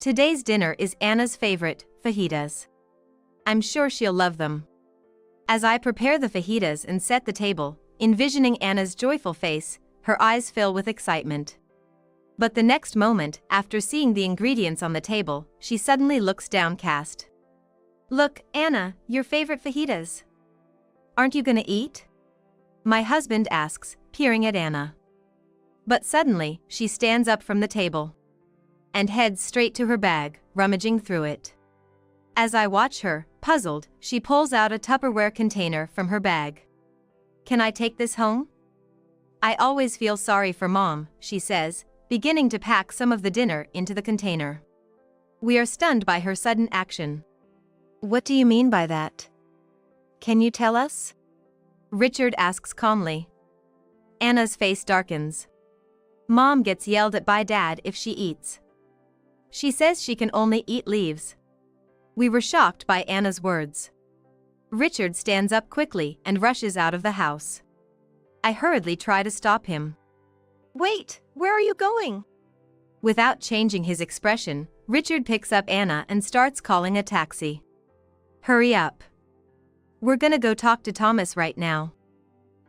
Today's dinner is Anna's favorite, fajitas. I'm sure she'll love them. As I prepare the fajitas and set the table, envisioning Anna's joyful face, her eyes fill with excitement. But the next moment, after seeing the ingredients on the table, she suddenly looks downcast. "Look, Anna, your favorite fajitas. Aren't you gonna eat?" my husband asks, peering at Anna. But suddenly, she stands up from the table and heads straight to her bag, rummaging through it. As I watch her, puzzled, she pulls out a Tupperware container from her bag. "Can I take this home?" "I always feel sorry for Mom," she says, beginning to pack some of the dinner into the container. We are stunned by her sudden action. "What do you mean by that? Can you tell us?" Richard asks calmly. Anna's face darkens. "Mom gets yelled at by Dad if she eats. She says she can only eat leaves." We were shocked by Anna's words. Richard stands up quickly and rushes out of the house. I hurriedly try to stop him. "Wait, where are you going?" Without changing his expression, Richard picks up Anna and starts calling a taxi. "Hurry up. We're gonna go talk to Thomas right now."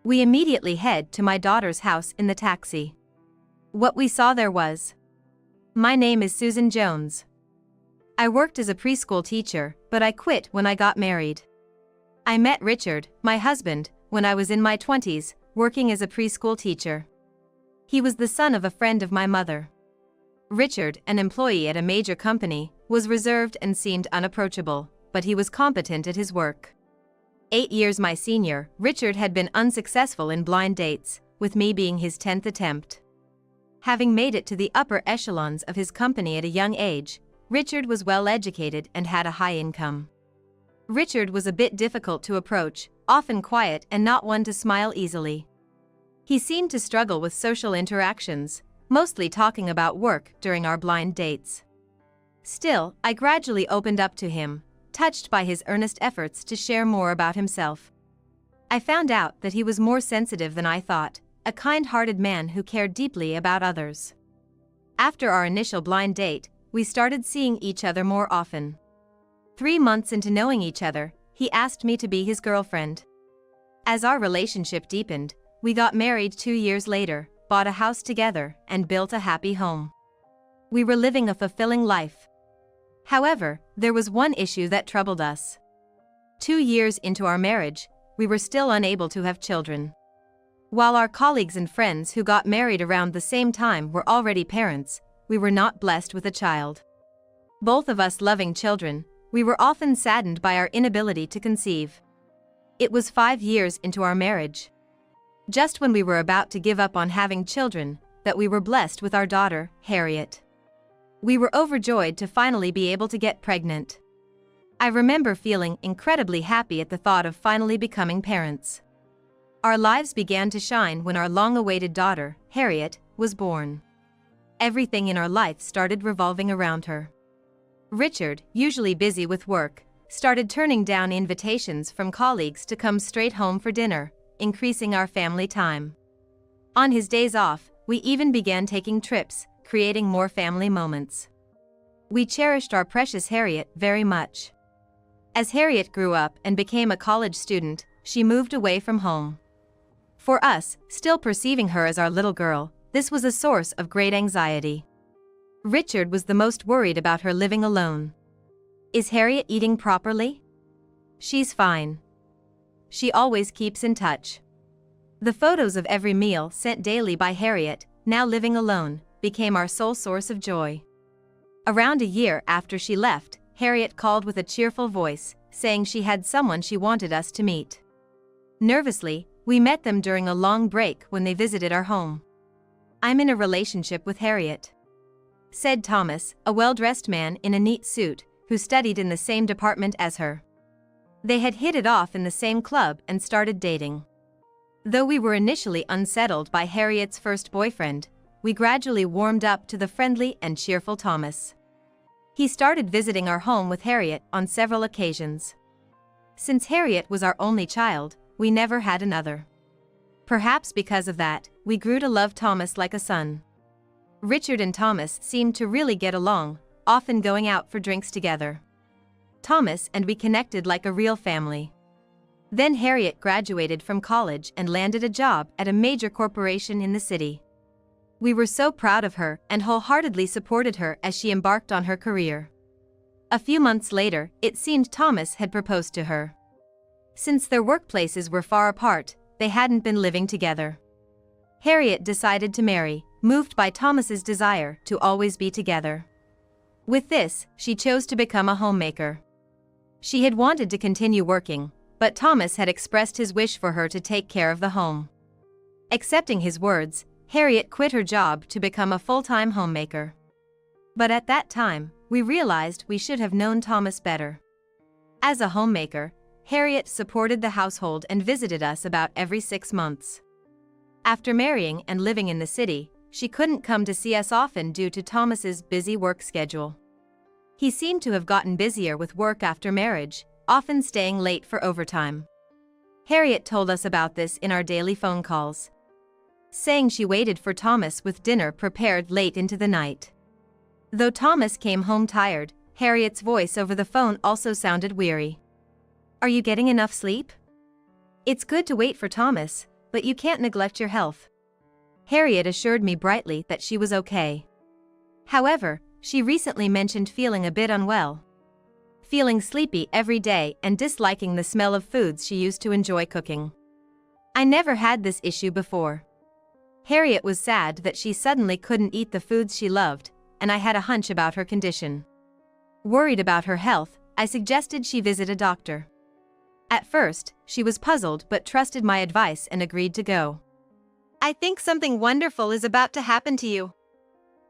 We immediately head to my daughter's house in the taxi. What we saw there was, "My name is Susan Jones. I worked as a preschool teacher, but I quit when I got married. I met Richard, my husband, when I was in my 20s, working as a preschool teacher. He was the son of a friend of my mother. Richard, an employee at a major company, was reserved and seemed unapproachable, but he was competent at his work. 8 years my senior, Richard had been unsuccessful in blind dates, with me being his 10th attempt. Having made it to the upper echelons of his company at a young age, Richard was well educated and had a high income. Richard was a bit difficult to approach, often quiet and not one to smile easily. He seemed to struggle with social interactions, mostly talking about work during our blind dates. Still, I gradually opened up to him, touched by his earnest efforts to share more about himself. I found out that he was more sensitive than I thought, a kind-hearted man who cared deeply about others. After our initial blind date, we started seeing each other more often. 3 months into knowing each other, he asked me to be his girlfriend. As our relationship deepened, we got married 2 years later, bought a house together, and built a happy home. We were living a fulfilling life. However, there was one issue that troubled us. 2 years into our marriage, we were still unable to have children. While our colleagues and friends who got married around the same time were already parents, we were not blessed with a child. Both of us loving children, we were often saddened by our inability to conceive. It was 5 years into our marriage, just when we were about to give up on having children, that we were blessed with our daughter, Harriet. We were overjoyed to finally be able to get pregnant. I remember feeling incredibly happy at the thought of finally becoming parents. Our lives began to shine when our long-awaited daughter, Harriet, was born. Everything in our life started revolving around her. Richard, usually busy with work, started turning down invitations from colleagues to come straight home for dinner, increasing our family time. On his days off, we even began taking trips, creating more family moments. We cherished our precious Harriet very much. As Harriet grew up and became a college student, she moved away from home. For us, still perceiving her as our little girl, this was a source of great anxiety. Richard was the most worried about her living alone. "Is Harriet eating properly?" "She's fine. She always keeps in touch." The photos of every meal sent daily by Harriet, now living alone, became our sole source of joy. Around a year after she left, Harriet called with a cheerful voice, saying she had someone she wanted us to meet. Nervously, we met them during a long break when they visited our home. "I'm in a relationship with Harriet," said Thomas, a well-dressed man in a neat suit, who studied in the same department as her. They had hit it off in the same club and started dating. Though we were initially unsettled by Harriet's first boyfriend, we gradually warmed up to the friendly and cheerful Thomas. He started visiting our home with Harriet on several occasions. Since Harriet was our only child, we never had another. Perhaps because of that, we grew to love Thomas like a son. Richard and Thomas seemed to really get along, often going out for drinks together. Thomas and we connected like a real family. Then Harriet graduated from college and landed a job at a major corporation in the city. We were so proud of her and wholeheartedly supported her as she embarked on her career. A few months later, it seemed Thomas had proposed to her. Since their workplaces were far apart, they hadn't been living together. Harriet decided to marry, moved by Thomas's desire to always be together. With this, she chose to become a homemaker. She had wanted to continue working, but Thomas had expressed his wish for her to take care of the home. Accepting his words, Harriet quit her job to become a full-time homemaker. But at that time, we realized we should have known Thomas better. As a homemaker, Harriet supported the household and visited us about every 6 months. After marrying and living in the city, she couldn't come to see us often due to Thomas's busy work schedule. He seemed to have gotten busier with work after marriage, often staying late for overtime. Harriet told us about this in our daily phone calls, saying she waited for Thomas with dinner prepared late into the night. Though Thomas came home tired, Harriet's voice over the phone also sounded weary. "Are you getting enough sleep? It's good to wait for Thomas, but you can't neglect your health." Harriet assured me brightly that she was okay. However, she recently mentioned feeling a bit unwell, feeling sleepy every day and disliking the smell of foods she used to enjoy cooking. I never had this issue before. Harriet was sad that she suddenly couldn't eat the foods she loved, and I had a hunch about her condition. Worried about her health, I suggested she visit a doctor. At first, she was puzzled but trusted my advice and agreed to go. "I think something wonderful is about to happen to you."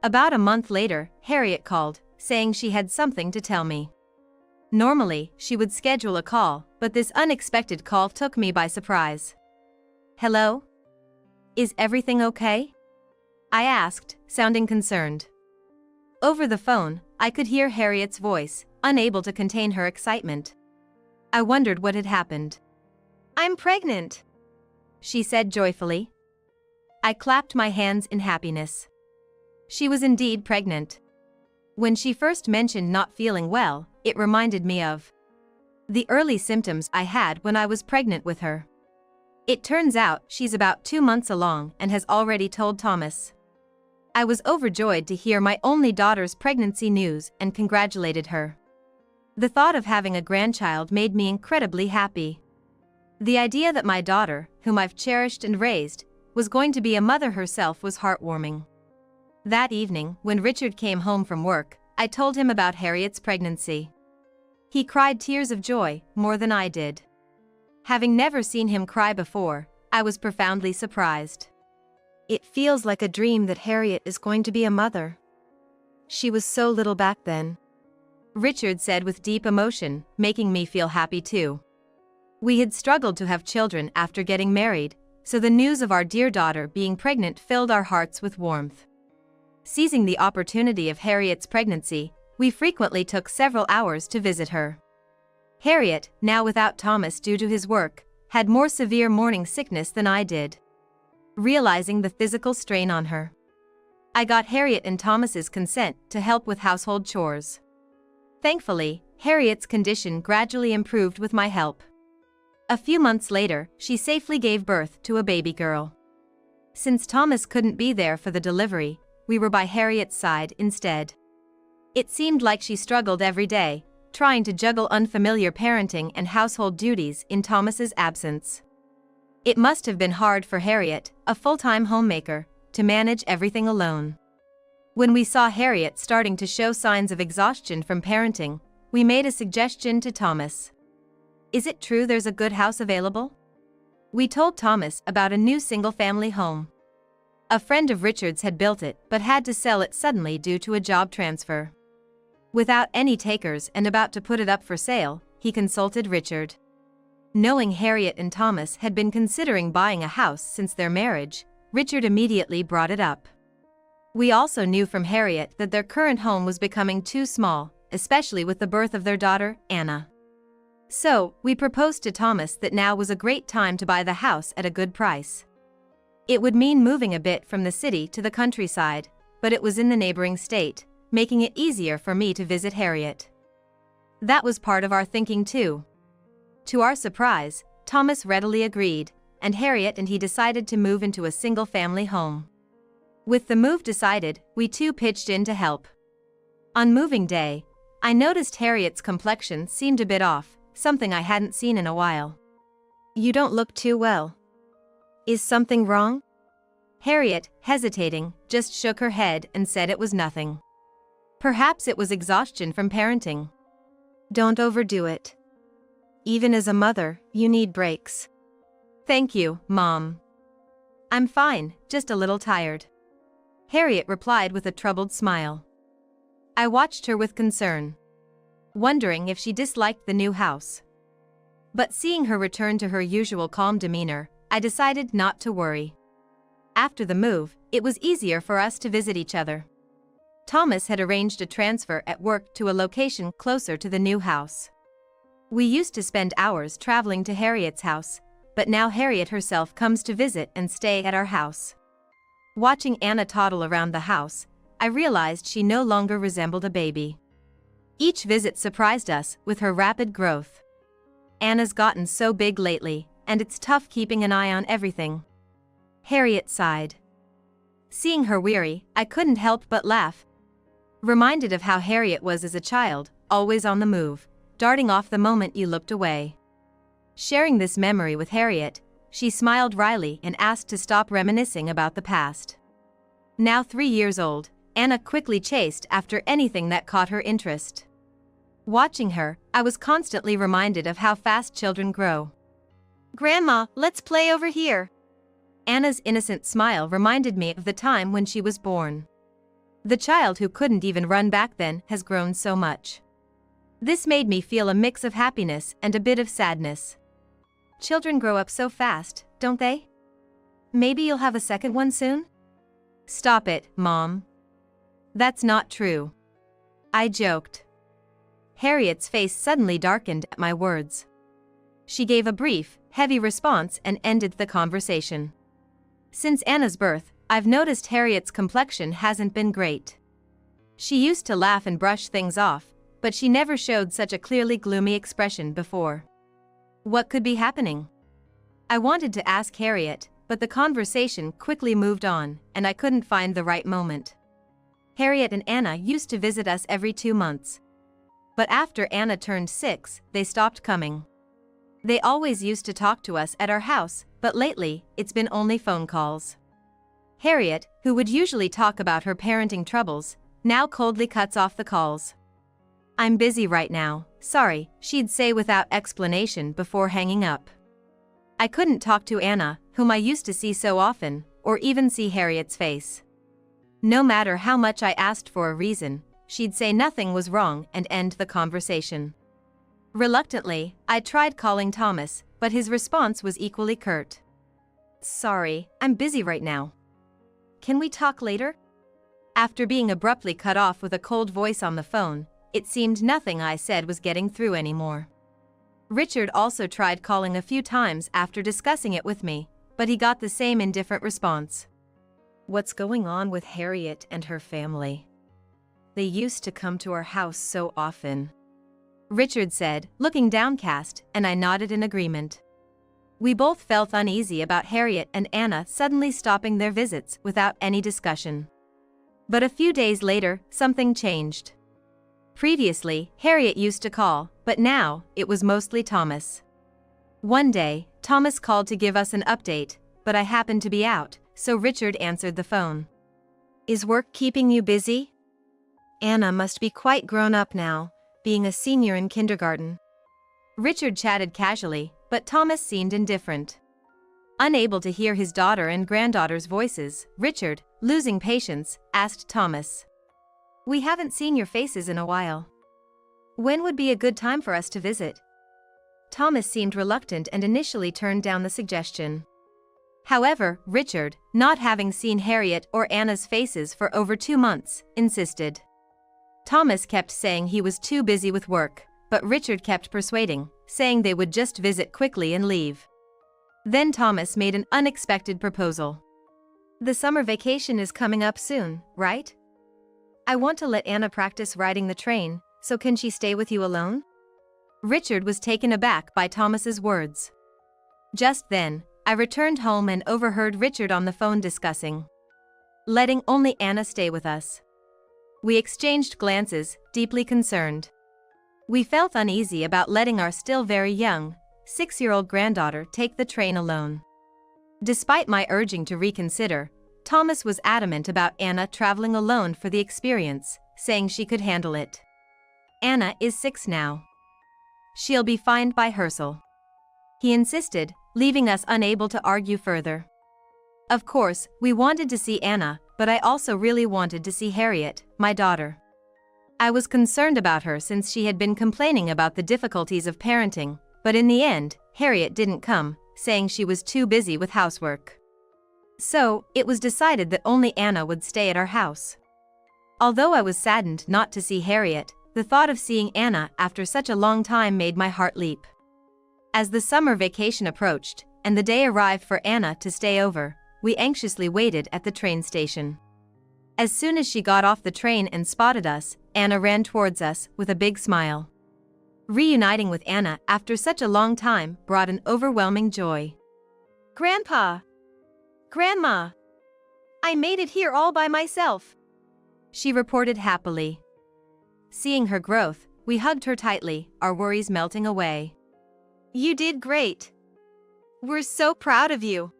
About a month later, Harriet called, saying she had something to tell me. Normally, she would schedule a call, but this unexpected call took me by surprise. "Hello? Is everything okay?" I asked, sounding concerned. Over the phone, I could hear Harriet's voice, unable to contain her excitement. I wondered what had happened. "I'm pregnant," she said joyfully. I clapped my hands in happiness. She was indeed pregnant. When she first mentioned not feeling well, it reminded me of the early symptoms I had when I was pregnant with her. It turns out she's about 2 months along and has already told Thomas. I was overjoyed to hear my only daughter's pregnancy news and congratulated her. The thought of having a grandchild made me incredibly happy. The idea that my daughter, whom I've cherished and raised, was going to be a mother herself was heartwarming. That evening, when Richard came home from work, I told him about Harriet's pregnancy. He cried tears of joy, more than I did. Having never seen him cry before, I was profoundly surprised. "It feels like a dream that Harriet is going to be a mother. She was so little back then," Richard said with deep emotion, making me feel happy too. We had struggled to have children after getting married, so the news of our dear daughter being pregnant filled our hearts with warmth. Seizing the opportunity of Harriet's pregnancy, we frequently took several hours to visit her. Harriet, now without Thomas due to his work, had more severe morning sickness than I did. Realizing the physical strain on her, I got Harriet and Thomas's consent to help with household chores. Thankfully, Harriet's condition gradually improved with my help. A few months later, she safely gave birth to a baby girl. Since Thomas couldn't be there for the delivery, we were by Harriet's side instead. It seemed like she struggled every day, trying to juggle unfamiliar parenting and household duties in Thomas's absence. It must have been hard for Harriet, a full-time homemaker, to manage everything alone. When we saw Harriet starting to show signs of exhaustion from parenting, we made a suggestion to Thomas. "Is it true there's a good house available?" We told Thomas about a new single-family home. A friend of Richard's had built it but had to sell it suddenly due to a job transfer. Without any takers and about to put it up for sale, he consulted Richard. Knowing Harriet and Thomas had been considering buying a house since their marriage, Richard immediately brought it up. We also knew from Harriet that their current home was becoming too small, especially with the birth of their daughter, Anna. So, we proposed to Thomas that now was a great time to buy the house at a good price. It would mean moving a bit from the city to the countryside, but it was in the neighboring state, making it easier for me to visit Harriet. That was part of our thinking too. To our surprise, Thomas readily agreed, and Harriet and he decided to move into a single-family home. With the move decided, we too pitched in to help. On moving day, I noticed Harriet's complexion seemed a bit off, something I hadn't seen in a while. "You don't look too well. Is something wrong?" Harriet, hesitating, just shook her head and said it was nothing. Perhaps it was exhaustion from parenting. "Don't overdo it. Even as a mother, you need breaks." "Thank you, Mom. I'm fine, just a little tired," Harriet replied with a troubled smile. I watched her with concern, wondering if she disliked the new house. But seeing her return to her usual calm demeanor, I decided not to worry. After the move, it was easier for us to visit each other. Thomas had arranged a transfer at work to a location closer to the new house. We used to spend hours traveling to Harriet's house, but now Harriet herself comes to visit and stay at our house. Watching Anna toddle around the house, I realized she no longer resembled a baby. Each visit surprised us with her rapid growth. Anna's gotten so big lately, and it's tough keeping an eye on everything. Harriet sighed. Seeing her weary, I couldn't help but laugh. Reminded of how Harriet was as a child, always on the move, darting off the moment you looked away. Sharing this memory with Harriet, she smiled wryly and asked to stop reminiscing about the past. Now 3 years old, Anna quickly chased after anything that caught her interest. Watching her, I was constantly reminded of how fast children grow. "Grandma, let's play over here." Anna's innocent smile reminded me of the time when she was born. The child who couldn't even run back then has grown so much. This made me feel a mix of happiness and a bit of sadness. Children grow up so fast, don't they? Maybe you'll have a second one soon? Stop it, Mom. That's not true. I joked. Harriet's face suddenly darkened at my words. She gave a brief, heavy response and ended the conversation. Since Anna's birth, I've noticed Harriet's complexion hasn't been great. She used to laugh and brush things off, but she never showed such a clearly gloomy expression before. What could be happening? I wanted to ask Harriet, but the conversation quickly moved on, and I couldn't find the right moment. Harriet and Anna used to visit us every 2 months. But after Anna turned 6, they stopped coming. They always used to talk to us at our house, but lately, it's been only phone calls. Harriet, who would usually talk about her parenting troubles, now coldly cuts off the calls. "I'm busy right now, sorry," she'd say without explanation before hanging up. I couldn't talk to Anna, whom I used to see so often, or even see Harriet's face. No matter how much I asked for a reason, she'd say nothing was wrong and end the conversation. Reluctantly, I tried calling Thomas, but his response was equally curt. "Sorry, I'm busy right now. Can we talk later?" After being abruptly cut off with a cold voice on the phone, it seemed nothing I said was getting through anymore. Richard also tried calling a few times after discussing it with me, but he got the same indifferent response. What's going on with Harriet and her family? They used to come to our house so often, Richard said, looking downcast, and I nodded in agreement. We both felt uneasy about Harriet and Anna suddenly stopping their visits without any discussion. But a few days later, something changed. Previously, Harriet used to call, but now, it was mostly Thomas. One day, Thomas called to give us an update, but I happened to be out, so Richard answered the phone. Is work keeping you busy? Anna must be quite grown up now, being a senior in kindergarten. Richard chatted casually, but Thomas seemed indifferent. Unable to hear his daughter and granddaughter's voices, Richard, losing patience, asked Thomas. We haven't seen your faces in a while. When would be a good time for us to visit? Thomas seemed reluctant and initially turned down the suggestion. However, Richard, not having seen Harriet or Anna's faces for over 2 months, insisted. Thomas kept saying he was too busy with work, but Richard kept persuading, saying they would just visit quickly and leave. Then Thomas made an unexpected proposal. The summer vacation is coming up soon, right? I want to let Anna practice riding the train, so can she stay with you alone? Richard was taken aback by Thomas's words. Just then, I returned home and overheard Richard on the phone discussing letting only Anna stay with us. We exchanged glances, deeply concerned. We felt uneasy about letting our still very young, 6-year-old granddaughter take the train alone. Despite my urging to reconsider, Thomas was adamant about Anna traveling alone for the experience, saying she could handle it. Anna is 6 now. She'll be fine by herself. He insisted, leaving us unable to argue further. Of course, we wanted to see Anna, but I also really wanted to see Harriet, my daughter. I was concerned about her since she had been complaining about the difficulties of parenting, but in the end, Harriet didn't come, saying she was too busy with housework. So, it was decided that only Anna would stay at our house. Although I was saddened not to see Harriet, the thought of seeing Anna after such a long time made my heart leap. As the summer vacation approached, and the day arrived for Anna to stay over, we anxiously waited at the train station. As soon as she got off the train and spotted us, Anna ran towards us with a big smile. Reuniting with Anna after such a long time brought an overwhelming joy. "Grandpa! Grandma! I made it here all by myself," she reported happily. Seeing her growth, we hugged her tightly, our worries melting away. "You did great. We're so proud of you.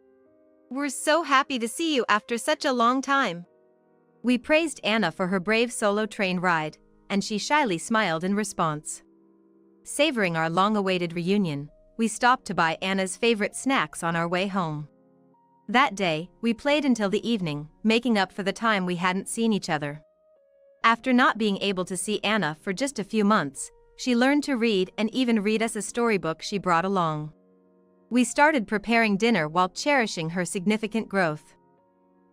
We're so happy to see you after such a long time." We praised Anna for her brave solo train ride, and she shyly smiled in response. Savoring our long-awaited reunion, we stopped to buy Anna's favorite snacks on our way home. That day, we played until the evening, making up for the time we hadn't seen each other. After not being able to see Anna for just a few months, she learned to read and even read us a storybook she brought along. We started preparing dinner while cherishing her significant growth.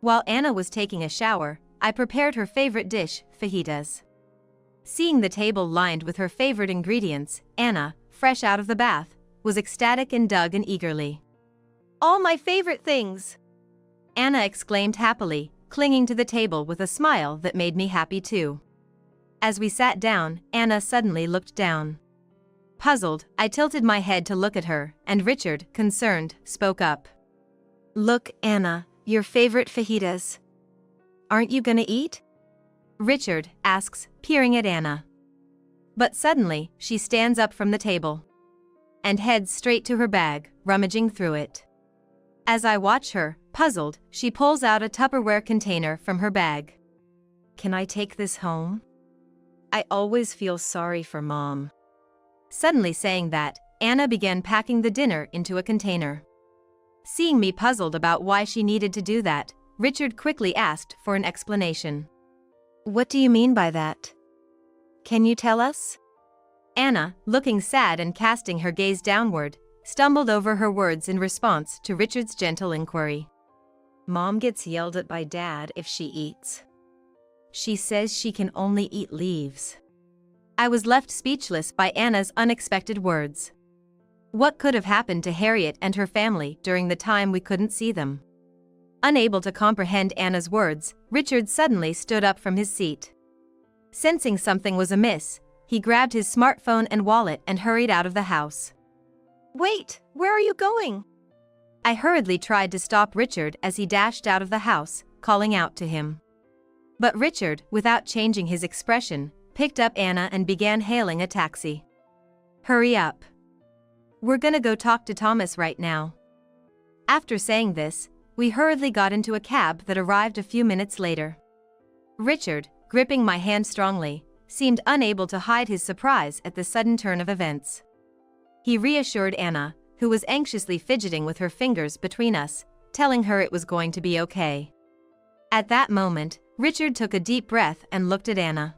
While Anna was taking a shower, I prepared her favorite dish, fajitas. Seeing the table lined with her favorite ingredients, Anna, fresh out of the bath, was ecstatic and dug in eagerly. "All my favorite things!" Anna exclaimed happily, clinging to the table with a smile that made me happy too. As we sat down, Anna suddenly looked down. Puzzled, I tilted my head to look at her, and Richard, concerned, spoke up. "Look, Anna, your favorite fajitas. Aren't you gonna eat?" Richard asks, peering at Anna. But suddenly, she stands up from the table and heads straight to her bag, rummaging through it. As I watch her, puzzled, she pulls out a Tupperware container from her bag. "Can I take this home? I always feel sorry for Mom." Suddenly saying that, Anna began packing the dinner into a container. Seeing me puzzled about why she needed to do that, Richard quickly asked for an explanation. "What do you mean by that? Can you tell us?" Anna, looking sad and casting her gaze downward, stumbled over her words in response to Richard's gentle inquiry. "Mom gets yelled at by Dad if she eats. She says she can only eat leaves." I was left speechless by Anna's unexpected words. What could have happened to Harriet and her family during the time we couldn't see them? Unable to comprehend Anna's words, Richard suddenly stood up from his seat. Sensing something was amiss, he grabbed his smartphone and wallet and hurried out of the house. "Wait, where are you going?" I hurriedly tried to stop Richard as he dashed out of the house, calling out to him. But Richard, without changing his expression, picked up Anna and began hailing a taxi. "Hurry up. We're gonna go talk to Thomas right now." After saying this, we hurriedly got into a cab that arrived a few minutes later. Richard, gripping my hand strongly, seemed unable to hide his surprise at the sudden turn of events. He reassured Anna, who was anxiously fidgeting with her fingers between us, telling her it was going to be okay. At that moment, Richard took a deep breath and looked at Anna.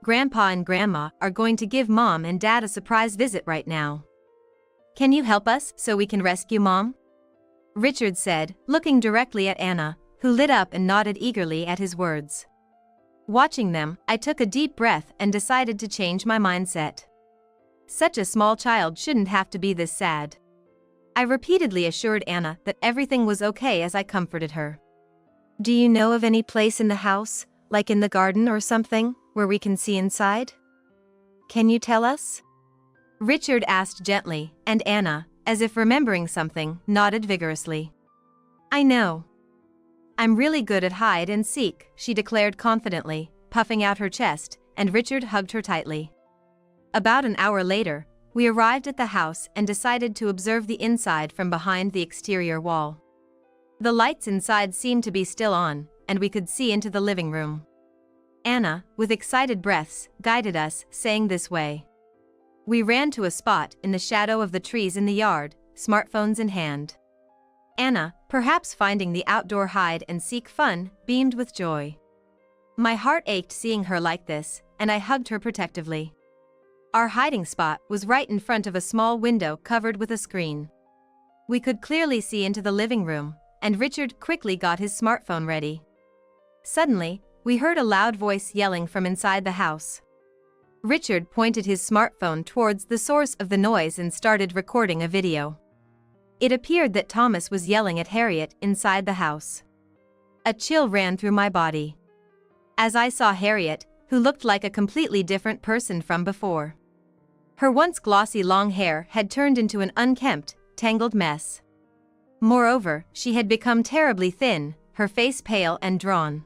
"Grandpa and Grandma are going to give Mom and Dad a surprise visit right now. Can you help us so we can rescue Mom?" Richard said, looking directly at Anna, who lit up and nodded eagerly at his words. Watching them, I took a deep breath and decided to change my mindset. Such a small child shouldn't have to be this sad. I repeatedly assured Anna that everything was okay as I comforted her. "Do you know of any place in the house, Like in the garden or something, where we can see inside? Can you tell us? Richard asked gently, and Anna, as if remembering something, nodded vigorously. I know. I'm really good at hide and seek, she declared confidently, puffing out her chest, and Richard hugged her tightly. About an hour later, we arrived at the house and decided to observe the inside from behind the exterior wall. The lights inside seemed to be still on, and we could see into the living room. Anna, with excited breaths, guided us, saying this way. We ran to a spot in the shadow of the trees in the yard, smartphones in hand. Anna, perhaps finding the outdoor hide and seek fun, beamed with joy. My heart ached seeing her like this, and I hugged her protectively. Our hiding spot was right in front of a small window covered with a screen. We could clearly see into the living room, and Richard quickly got his smartphone ready. Suddenly, we heard a loud voice yelling from inside the house. Richard pointed his smartphone towards the source of the noise and started recording a video. It appeared that Thomas was yelling at Harriet inside the house. A chill ran through my body. As I saw Harriet, who looked like a completely different person from before. Her once glossy long hair had turned into an unkempt, tangled mess. Moreover, she had become terribly thin, her face pale and drawn.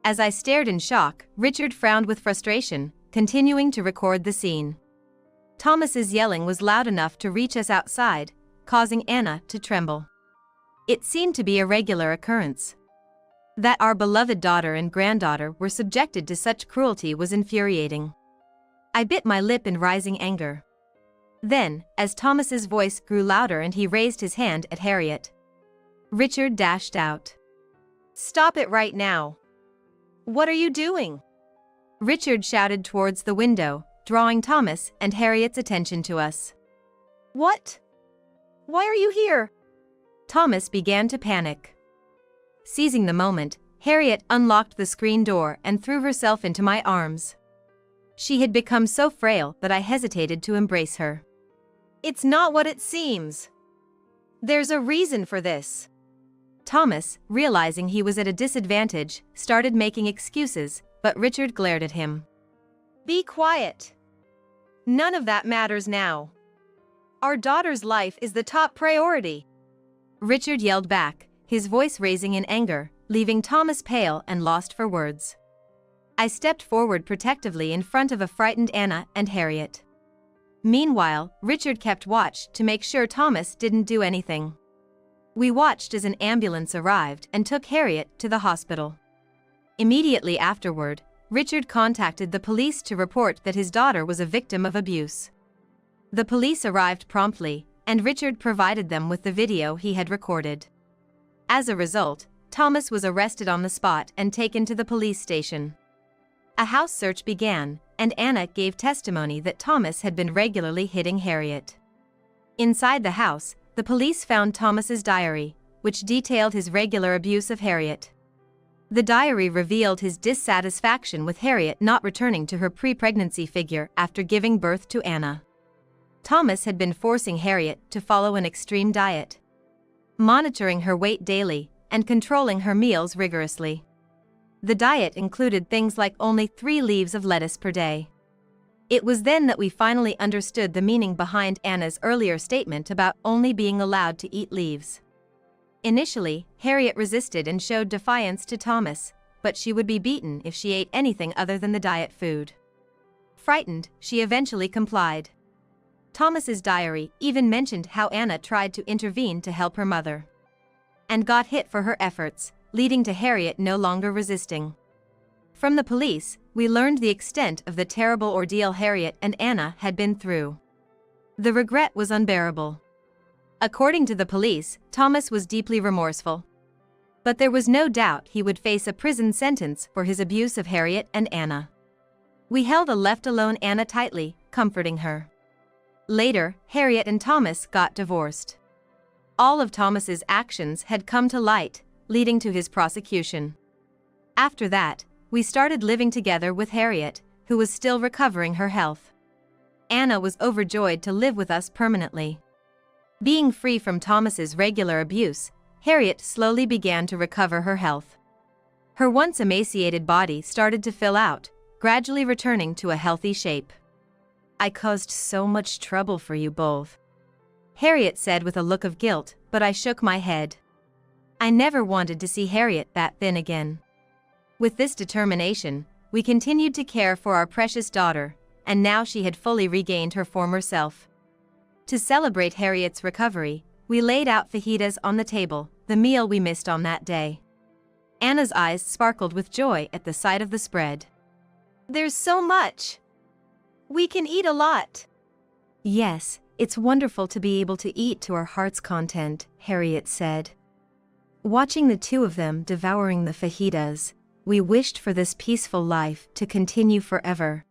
As I stared in shock, Richard frowned with frustration, continuing to record the scene. Thomas's yelling was loud enough to reach us outside, causing Anna to tremble. It seemed to be a regular occurrence. That our beloved daughter and granddaughter were subjected to such cruelty was infuriating. I bit my lip in rising anger. Then, as Thomas's voice grew louder and he raised his hand at Harriet, Richard dashed out. Stop it right now. What are you doing? Richard shouted towards the window, drawing Thomas and Harriet's attention to us. What? Why are you here? Thomas began to panic. Seizing the moment, Harriet unlocked the screen door and threw herself into my arms. She had become so frail that I hesitated to embrace her. It's not what it seems. There's a reason for this. Thomas, realizing he was at a disadvantage, started making excuses, but Richard glared at him. Be quiet. None of that matters now. Our daughter's life is the top priority. Richard yelled back, his voice raising in anger, leaving Thomas pale and lost for words. I stepped forward protectively in front of a frightened Anna and Harriet. Meanwhile, Richard kept watch to make sure Thomas didn't do anything. We watched as an ambulance arrived and took Harriet to the hospital. Immediately afterward, Richard contacted the police to report that his daughter was a victim of abuse. The police arrived promptly, and Richard provided them with the video he had recorded. As a result, Thomas was arrested on the spot and taken to the police station. A house search began, and Anna gave testimony that Thomas had been regularly hitting Harriet. Inside the house, the police found Thomas's diary, which detailed his regular abuse of Harriet. The diary revealed his dissatisfaction with Harriet not returning to her pre-pregnancy figure after giving birth to Anna. Thomas had been forcing Harriet to follow an extreme diet, monitoring her weight daily, and controlling her meals rigorously. The diet included things like only 3 leaves of lettuce per day. It was then that we finally understood the meaning behind Anna's earlier statement about only being allowed to eat leaves. Initially, Harriet resisted and showed defiance to Thomas, but she would be beaten if she ate anything other than the diet food. Frightened, she eventually complied. Thomas's diary even mentioned how Anna tried to intervene to help her mother, and got hit for her efforts, leading to Harriet no longer resisting. From the police, we learned the extent of the terrible ordeal Harriet and Anna had been through. The regret was unbearable. According to the police, Thomas was deeply remorseful. But there was no doubt he would face a prison sentence for his abuse of Harriet and Anna. We held a left-alone Anna tightly, comforting her. Later, Harriet and Thomas got divorced. All of Thomas's actions had come to light, leading to his prosecution. After that, we started living together with Harriet, who was still recovering her health. Anna was overjoyed to live with us permanently. Being free from Thomas's regular abuse, Harriet slowly began to recover her health. Her once emaciated body started to fill out, gradually returning to a healthy shape. "I caused so much trouble for you both," Harriet said with a look of guilt, but I shook my head. I never wanted to see Harriet that thin again. With this determination, we continued to care for our precious daughter, and now she had fully regained her former self. To celebrate Harriet's recovery, we laid out fajitas on the table, the meal we missed on that day. Anna's eyes sparkled with joy at the sight of the spread. "There's so much! We can eat a lot!" "Yes, it's wonderful to be able to eat to our heart's content," Harriet said. Watching the two of them devouring the fajitas, we wished for this peaceful life to continue forever.